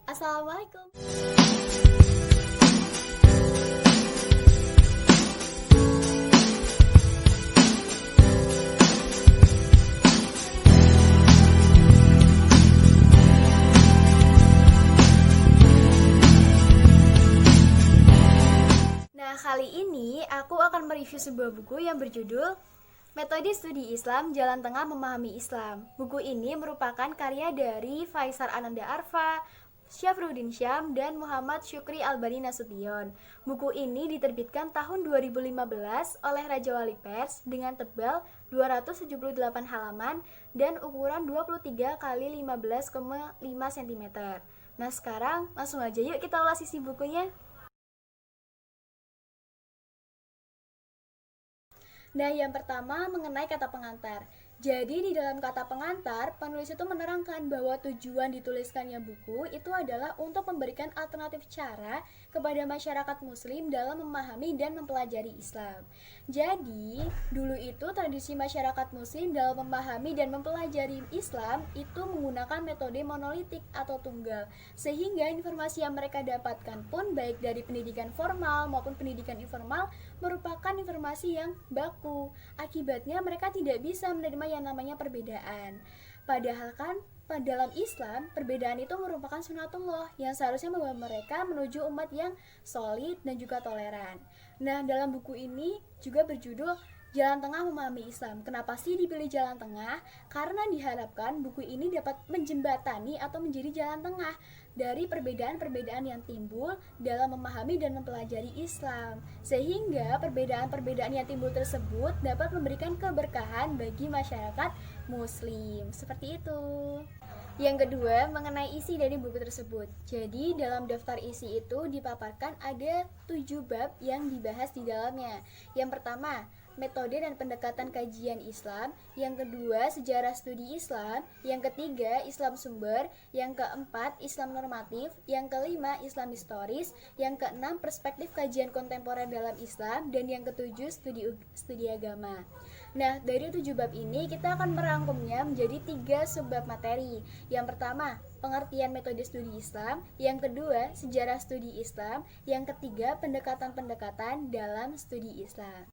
Assalamualaikum. Nah, kali ini aku akan mereview sebuah buku yang berjudul Metode Studi Islam, Jalan Tengah Memahami Islam. Buku ini merupakan karya dari Faisal Ananda Arfa, Syafruddin Syam, dan Muhammad Syukri Albani Nasution. Buku ini diterbitkan tahun 2015 oleh Raja Wali Pers dengan tebal 278 halaman dan ukuran 23 x 15,5 cm. Nah, sekarang langsung aja yuk kita ulas isi bukunya. Nah, yang pertama mengenai kata pengantar. Jadi di dalam kata pengantar, penulis itu menerangkan bahwa tujuan dituliskannya buku itu adalah untuk memberikan alternatif cara kepada masyarakat muslim dalam memahami dan mempelajari Islam. Jadi, dulu itu tradisi masyarakat muslim dalam memahami dan mempelajari Islam itu menggunakan metode monolitik atau tunggal, sehingga informasi yang mereka dapatkan pun baik dari pendidikan formal maupun pendidikan informal merupakan informasi yang baku. Akibatnya mereka tidak bisa menerima yang namanya perbedaan. Padahal kan dalam Islam, perbedaan itu merupakan sunatullah yang seharusnya membawa mereka menuju umat yang solid dan juga toleran. Nah, dalam buku ini juga berjudul Jalan Tengah Memahami Islam. Kenapa sih dipilih jalan tengah? Karena diharapkan buku ini dapat menjembatani atau menjadi jalan tengah dari perbedaan-perbedaan yang timbul dalam memahami dan mempelajari Islam. Sehingga perbedaan-perbedaan yang timbul tersebut dapat memberikan keberkahan bagi masyarakat muslim. Seperti itu. Yang kedua, mengenai isi dari buku tersebut. Jadi, dalam daftar isi itu dipaparkan ada 7 bab yang dibahas di dalamnya. Yang pertama, metode dan pendekatan kajian Islam. Yang kedua, sejarah studi Islam. Yang ketiga, Islam sumber. Yang keempat, Islam normatif. Yang kelima, Islam historis. Yang keenam, perspektif kajian kontemporer dalam Islam. Dan yang ketujuh, studi agama. Nah, dari 7 bab ini kita akan merangkumnya menjadi 3 subbab materi. Yang pertama, pengertian metode studi Islam. Yang kedua, sejarah studi Islam. Yang ketiga, pendekatan-pendekatan dalam studi Islam.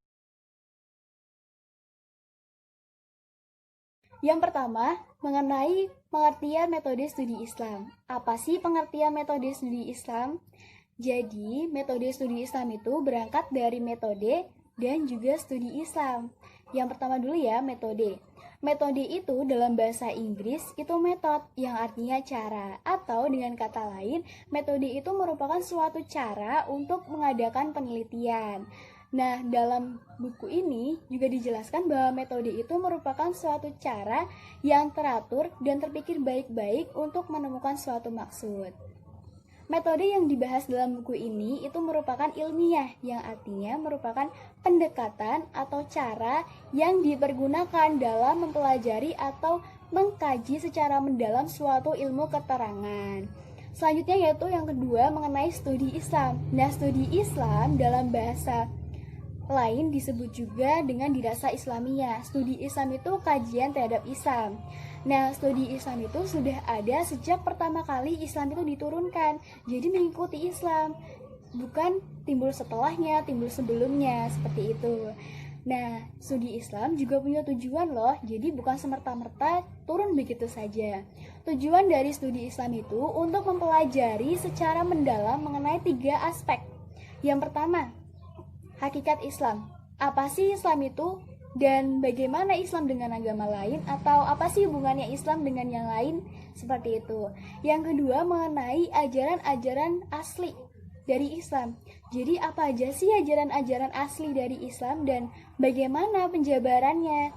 Yang pertama, mengenai pengertian metode studi Islam. Apa sih pengertian metode studi Islam? Jadi, metode studi Islam itu berangkat dari metode dan juga studi Islam. Yang pertama dulu ya, metode. Metode itu dalam bahasa Inggris itu metode yang artinya cara, atau dengan kata lain, metode itu merupakan suatu cara untuk mengadakan penelitian. Nah, dalam buku ini juga dijelaskan bahwa metode itu merupakan suatu cara yang teratur dan terpikir baik-baik untuk menemukan suatu maksud. Metode yang dibahas dalam buku ini itu merupakan ilmiah, yang artinya merupakan pendekatan atau cara yang dipergunakan dalam mempelajari atau mengkaji secara mendalam suatu ilmu keterangan. Selanjutnya yaitu yang kedua mengenai studi Islam. Nah, studi Islam dalam bahasa lain disebut juga dengan dirasa Islamiyah. Studi Islam itu kajian terhadap Islam. Nah, studi Islam itu sudah ada sejak pertama kali Islam itu diturunkan. Jadi mengikuti Islam, bukan timbul setelahnya, timbul sebelumnya, seperti itu. Nah, studi Islam juga punya tujuan loh. Jadi bukan semerta-merta turun begitu saja. Tujuan dari studi Islam itu untuk mempelajari secara mendalam mengenai 3 aspek. Yang pertama, hakikat Islam. Apa sih Islam itu? Dan bagaimana Islam dengan agama lain? Atau apa sih hubungannya Islam dengan yang lain? Seperti itu. Yang kedua, mengenai ajaran-ajaran asli dari Islam. Jadi apa aja sih ajaran-ajaran asli dari Islam dan bagaimana penjabarannya?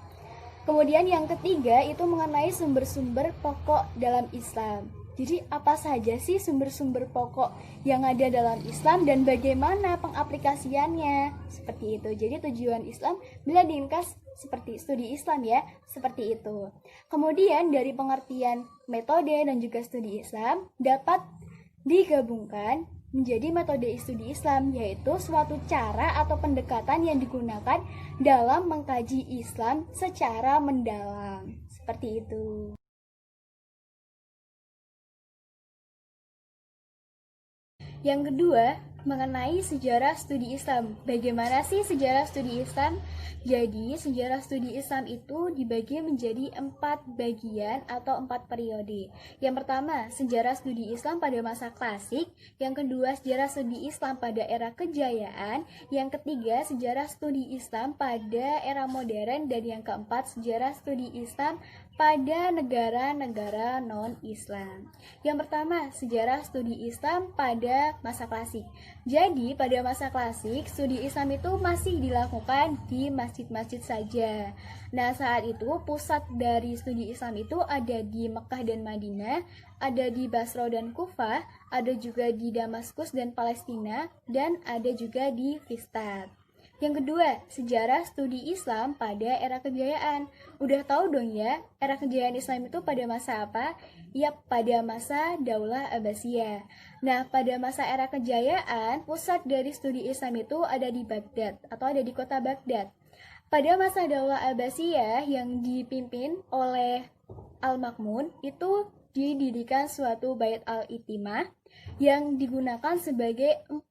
Kemudian yang ketiga itu mengenai sumber-sumber pokok dalam Islam. Jadi apa saja sih sumber-sumber pokok yang ada dalam Islam dan bagaimana pengaplikasiannya? Seperti itu. Jadi tujuan Islam bila diringkas seperti studi Islam ya, seperti itu. Kemudian dari pengertian metode dan juga studi Islam dapat digabungkan menjadi metode studi Islam, yaitu suatu cara atau pendekatan yang digunakan dalam mengkaji Islam secara mendalam. Seperti itu. Yang kedua, mengenai sejarah studi Islam. Bagaimana sih sejarah studi Islam? Jadi, sejarah studi Islam itu dibagi menjadi 4 bagian atau 4 periode. Yang pertama, sejarah studi Islam pada masa klasik. Yang kedua, sejarah studi Islam pada era kejayaan. Yang ketiga, sejarah studi Islam pada era modern. Dan yang keempat, sejarah studi Islam pada negara-negara non-Islam. Yang pertama, sejarah studi Islam pada masa klasik. Jadi, pada masa klasik, studi Islam itu masih dilakukan di masjid-masjid saja. Nah, saat itu pusat dari studi Islam itu ada di Mekah dan Madinah, ada di Basra dan Kufah, ada juga di Damaskus dan Palestina, dan ada juga di Fustat. Yang kedua, sejarah studi Islam pada era kejayaan. Udah tahu dong ya, era kejayaan Islam itu pada masa apa? Yap, pada masa Daulah Abbasiyah. Nah, pada masa era kejayaan, pusat dari studi Islam itu ada di Baghdad atau ada di kota Baghdad. Pada masa Daulah Abbasiyah yang dipimpin oleh Al-Ma'mun, itu didirikan suatu Bait Al-Itimah yang digunakan sebagai 4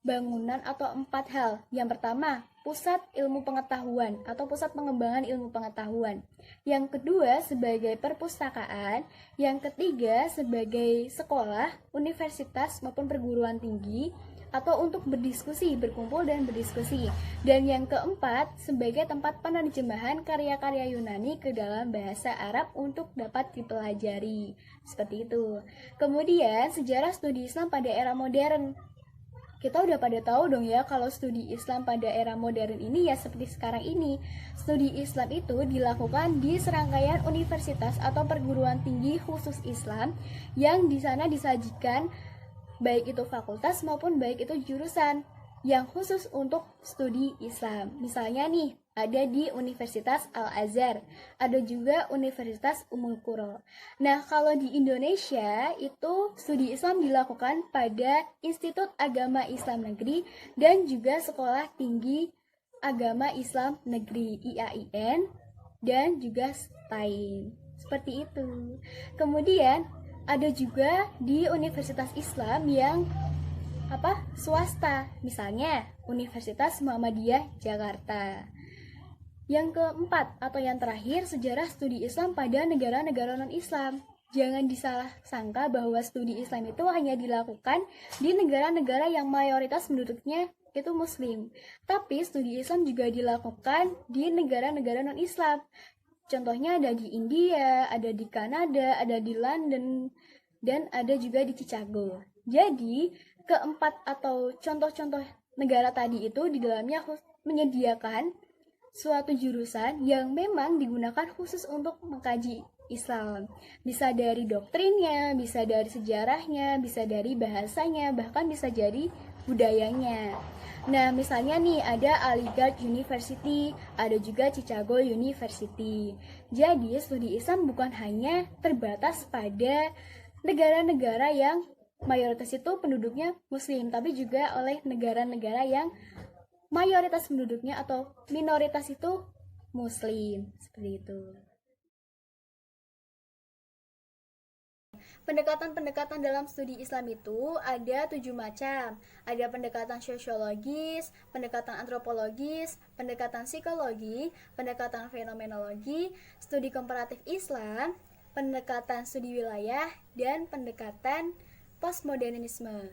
bangunan atau 4 hal. Yang pertama, pusat ilmu pengetahuan atau pusat pengembangan ilmu pengetahuan. Yang kedua, sebagai perpustakaan. Yang ketiga, sebagai sekolah, universitas maupun perguruan tinggi atau untuk berdiskusi, berkumpul dan berdiskusi. Dan yang keempat, sebagai tempat penerjemahan karya-karya Yunani ke dalam bahasa Arab untuk dapat dipelajari. Seperti itu. Kemudian, sejarah studi Islam pada era modern. Kita udah pada tahu dong ya kalau studi Islam pada era modern ini ya seperti sekarang ini. Studi Islam itu dilakukan di serangkaian universitas atau perguruan tinggi khusus Islam yang di sana disajikan baik itu fakultas maupun baik itu jurusan yang khusus untuk studi Islam. Misalnya nih, ada di Universitas Al-Azhar, ada juga Universitas Ummul Qura. Nah, kalau di Indonesia itu studi Islam dilakukan pada Institut Agama Islam Negeri dan juga Sekolah Tinggi Agama Islam Negeri IAIN dan juga STAIN. Seperti itu. Kemudian ada juga di Universitas Islam yang swasta, misalnya Universitas Muhammadiyah Jakarta. Yang keempat atau yang terakhir, sejarah studi Islam pada negara-negara non-Islam. Jangan disalah sangka bahwa studi Islam itu hanya dilakukan di negara-negara yang mayoritas penduduknya itu Muslim. Tapi studi Islam juga dilakukan di negara-negara non-Islam. Contohnya ada di India, ada di Kanada, ada di London, dan ada juga di Chicago. Jadi, keempat atau contoh-contoh negara tadi itu di dalamnya menyediakan suatu jurusan yang memang digunakan khusus untuk mengkaji Islam. Bisa dari doktrinnya, bisa dari sejarahnya, bisa dari bahasanya, bahkan bisa jadi budayanya. Nah, misalnya nih ada Aligarh University, ada juga Chicago University. Jadi, studi Islam bukan hanya terbatas pada negara-negara yang mayoritas itu penduduknya Muslim, tapi juga oleh negara-negara yang mayoritas penduduknya atau minoritas itu Muslim. Seperti itu. Pendekatan-pendekatan dalam studi Islam itu ada 7 macam. Ada pendekatan sosiologis, pendekatan antropologis, pendekatan psikologi, pendekatan fenomenologi, studi komparatif Islam, pendekatan studi wilayah, dan pendekatan postmodernisme.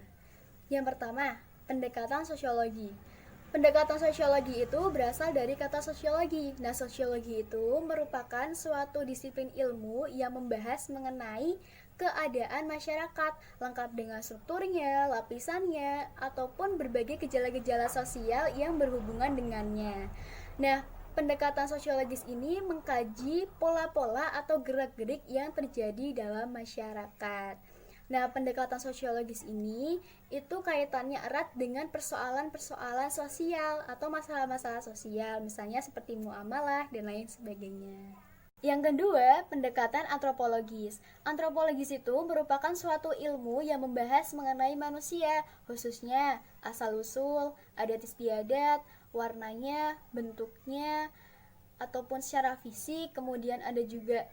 Yang pertama, pendekatan sosiologi. Pendekatan sosiologi itu berasal dari kata sosiologi. Nah, sosiologi itu merupakan suatu disiplin ilmu yang membahas mengenai keadaan masyarakat, lengkap dengan strukturnya, lapisannya, ataupun berbagai gejala-gejala sosial yang berhubungan dengannya. Nah, pendekatan sosiologis ini mengkaji pola-pola atau gerak-gerik yang terjadi dalam masyarakat. Nah, pendekatan sosiologis ini itu kaitannya erat dengan persoalan-persoalan sosial atau masalah-masalah sosial, misalnya seperti muamalah dan lain sebagainya. Yang kedua, pendekatan antropologis. Antropologis itu merupakan suatu ilmu yang membahas mengenai manusia, khususnya asal-usul, adat istiadat, warnanya, bentuknya, ataupun secara fisik, kemudian ada juga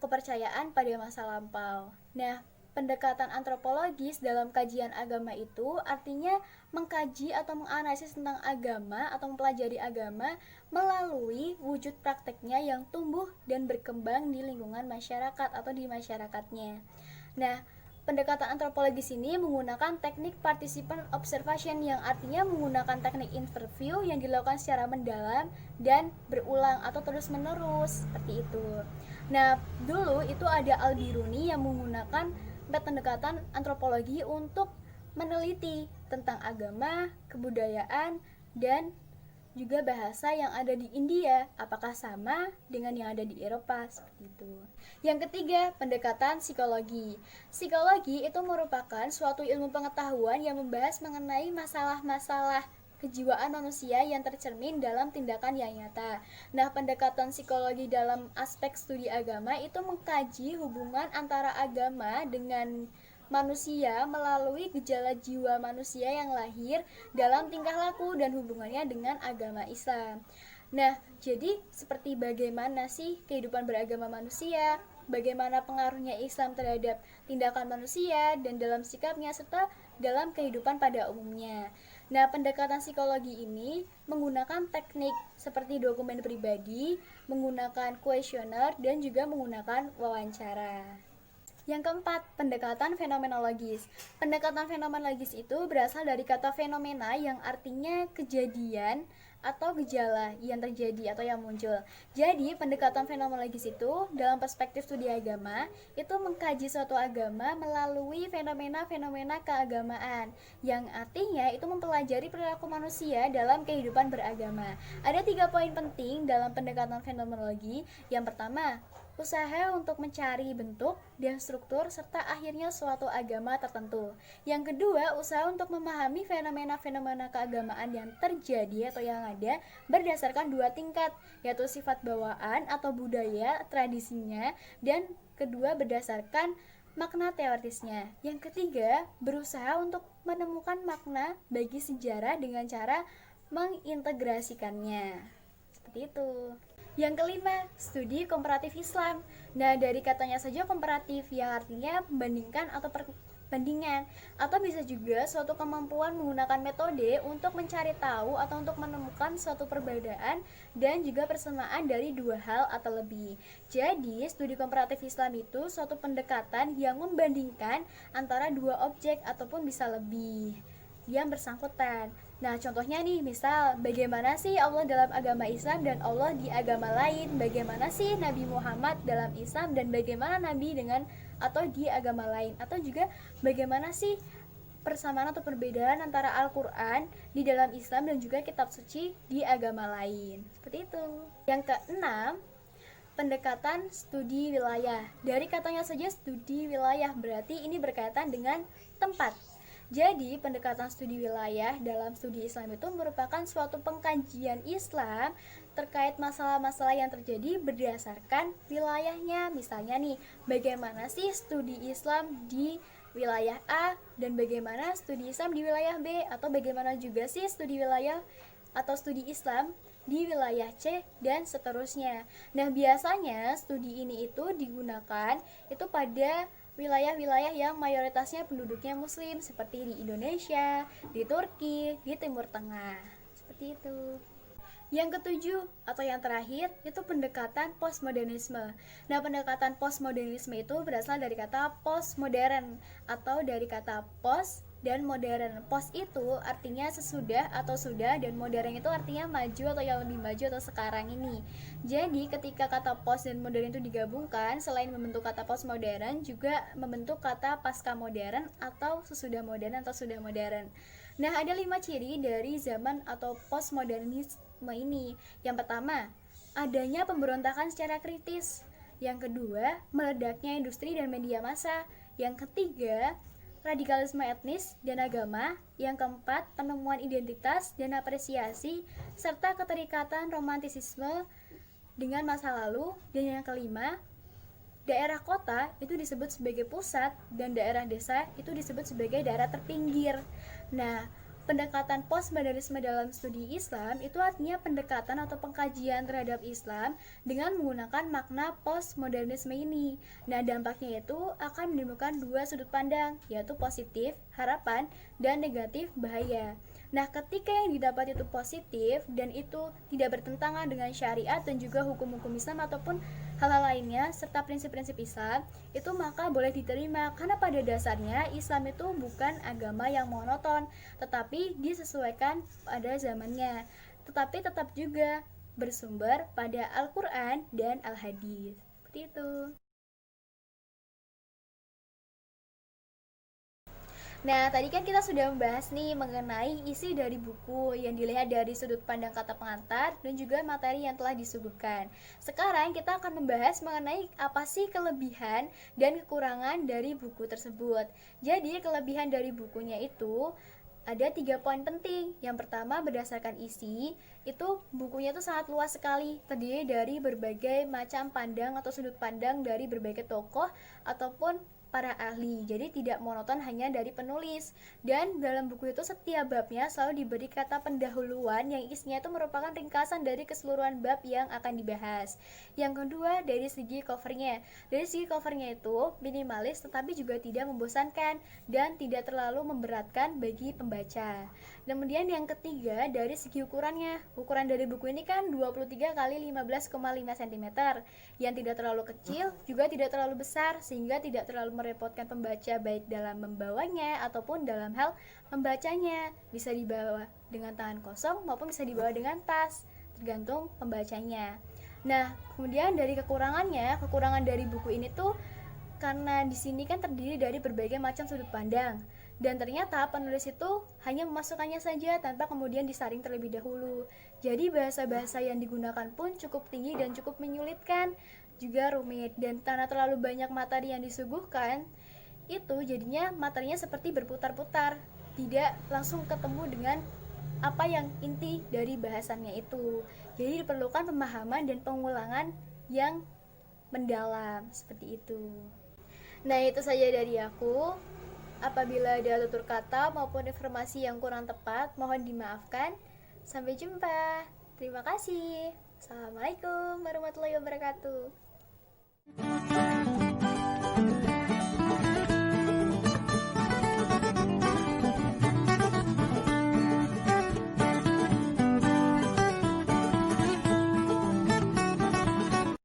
kepercayaan pada masa lampau. Nah, pendekatan antropologis dalam kajian agama itu artinya mengkaji atau menganalisis tentang agama atau mempelajari agama melalui wujud prakteknya yang tumbuh dan berkembang di lingkungan masyarakat atau di masyarakatnya. Nah, pendekatan antropologis ini menggunakan teknik participant observation yang artinya menggunakan teknik interview yang dilakukan secara mendalam dan berulang atau terus-menerus, seperti itu. Nah, dulu itu ada Al-Biruni yang menggunakan pendekatan antropologi untuk meneliti tentang agama, kebudayaan, dan juga bahasa yang ada di India, apakah sama dengan yang ada di Eropa, seperti itu. Yang ketiga, pendekatan psikologi. Psikologi itu merupakan suatu ilmu pengetahuan yang membahas mengenai masalah-masalah kejiwaan manusia yang tercermin dalam tindakan yang nyata. Nah, pendekatan psikologi dalam aspek studi agama itu mengkaji hubungan antara agama dengan manusia melalui gejala jiwa manusia yang lahir dalam tingkah laku dan hubungannya dengan agama Islam. Nah, jadi seperti bagaimana sih kehidupan beragama manusia, bagaimana pengaruhnya Islam terhadap tindakan manusia dan dalam sikapnya serta dalam kehidupan pada umumnya. Nah, pendekatan psikologi ini menggunakan teknik seperti dokumen pribadi, menggunakan kuesioner, dan juga menggunakan wawancara. Yang keempat, pendekatan fenomenologis. Pendekatan fenomenologis itu berasal dari kata fenomena yang artinya kejadian atau gejala yang terjadi atau yang muncul. Jadi, pendekatan fenomenologis itu dalam perspektif studi agama itu mengkaji suatu agama melalui fenomena-fenomena keagamaan yang artinya itu mempelajari perilaku manusia dalam kehidupan beragama. Ada 3 poin penting dalam pendekatan fenomenologi. Yang pertama, usaha untuk mencari bentuk dan struktur serta akhirnya suatu agama tertentu. Yang kedua, usaha untuk memahami fenomena-fenomena keagamaan yang terjadi atau yang ada berdasarkan 2 tingkat, yaitu sifat bawaan atau budaya tradisinya, dan kedua berdasarkan makna teoritisnya. Yang ketiga, berusaha untuk menemukan makna bagi sejarah dengan cara mengintegrasikannya. Seperti itu. Yang kelima, studi komparatif Islam. Nah, dari katanya saja komparatif yang artinya membandingkan atau perbandingan, atau bisa juga suatu kemampuan menggunakan metode untuk mencari tahu atau untuk menemukan suatu perbedaan dan juga persamaan dari 2 hal atau lebih. Jadi, studi komparatif Islam itu suatu pendekatan yang membandingkan antara 2 objek ataupun bisa lebih yang bersangkutan. Nah, contohnya nih, misal bagaimana sih Allah dalam agama Islam dan Allah di agama lain, bagaimana sih Nabi Muhammad dalam Islam dan bagaimana Nabi dengan atau di agama lain, atau juga bagaimana sih persamaan atau perbedaan antara Al-Quran di dalam Islam dan juga kitab suci di agama lain. Seperti itu. Yang keenam, pendekatan studi wilayah. Dari katanya saja studi wilayah, berarti ini berkaitan dengan tempat. Jadi, pendekatan studi wilayah dalam studi Islam itu merupakan suatu pengkajian Islam terkait masalah-masalah yang terjadi berdasarkan wilayahnya. Misalnya nih, bagaimana sih studi Islam di wilayah A dan bagaimana studi Islam di wilayah B, atau bagaimana juga sih studi wilayah atau studi Islam di wilayah C dan seterusnya. Nah, biasanya studi ini itu digunakan itu pada wilayah-wilayah yang mayoritasnya penduduknya muslim seperti di Indonesia, di Turki, di Timur Tengah. Seperti itu. Yang ketujuh atau yang terakhir itu pendekatan postmodernisme. Nah, pendekatan postmodernisme itu berasal dari kata postmodern atau dari kata post dan modern. Post itu artinya sesudah atau sudah, dan modern itu artinya maju atau yang lebih maju atau sekarang ini. Jadi ketika kata post dan modern itu digabungkan, selain membentuk kata postmodern juga membentuk kata pasca modern atau sesudah modern atau sudah modern. Nah, ada 5 ciri dari zaman atau postmodernisme ini. Yang pertama, adanya pemberontakan secara kritis. Yang kedua, meledaknya industri dan media massa. Yang ketiga, radikalisme etnis dan agama. Yang keempat, penemuan identitas dan apresiasi serta keterikatan romantisisme dengan masa lalu. Dan yang kelima, daerah kota itu disebut sebagai pusat dan daerah desa itu disebut sebagai daerah terpinggir. Nah, pendekatan postmodernisme dalam studi Islam itu artinya pendekatan atau pengkajian terhadap Islam dengan menggunakan makna postmodernisme ini. Nah, dampaknya itu akan menimbulkan dua sudut pandang, yaitu positif, harapan, dan negatif, bahaya. Nah, ketika yang didapat itu positif dan itu tidak bertentangan dengan syariat dan juga hukum-hukum Islam ataupun hal-hal lainnya serta prinsip-prinsip Islam, itu maka boleh diterima karena pada dasarnya Islam itu bukan agama yang monoton, tetapi disesuaikan pada zamannya. Tetapi tetap juga bersumber pada Al-Qur'an dan Al-Hadis. Seperti itu. Nah, tadi kan kita sudah membahas nih mengenai isi dari buku yang dilihat dari sudut pandang kata pengantar dan juga materi yang telah disuguhkan. Sekarang kita akan membahas mengenai apa sih kelebihan dan kekurangan dari buku tersebut. Jadi, kelebihan dari bukunya itu ada 3 poin penting. Yang pertama, berdasarkan isi, itu bukunya itu sangat luas sekali, terdiri dari berbagai macam pandang atau sudut pandang dari berbagai tokoh ataupun para ahli. Jadi tidak monoton hanya dari penulis. Dan dalam buku itu setiap babnya selalu diberi kata pendahuluan yang isinya itu merupakan ringkasan dari keseluruhan bab yang akan dibahas. Yang kedua, dari segi covernya. Dari segi covernya itu minimalis tetapi juga tidak membosankan dan tidak terlalu memberatkan bagi pembaca. Kemudian yang ketiga, dari segi ukurannya. Ukuran dari buku ini kan 23 kali 15,5 cm, yang tidak terlalu kecil juga tidak terlalu besar sehingga tidak terlalu merepotkan pembaca baik dalam membawanya ataupun dalam hal membacanya. Bisa dibawa dengan tangan kosong maupun bisa dibawa dengan tas, tergantung pembacanya. Nah, kemudian dari kekurangan dari buku ini tuh karena di sini kan terdiri dari berbagai macam sudut pandang. Dan ternyata penulis itu hanya memasukkannya saja tanpa kemudian disaring terlebih dahulu. Jadi bahasa-bahasa yang digunakan pun cukup tinggi dan cukup menyulitkan, juga rumit. Dan karena terlalu banyak materi yang disuguhkan, itu jadinya materinya seperti berputar-putar, tidak langsung ketemu dengan apa yang inti dari bahasannya itu. Jadi diperlukan pemahaman dan pengulangan yang mendalam, seperti itu. Nah, itu saja dari aku. Apabila ada tutur kata maupun informasi yang kurang tepat, mohon dimaafkan. Sampai jumpa. Terima kasih. Assalamualaikum warahmatullahi wabarakatuh.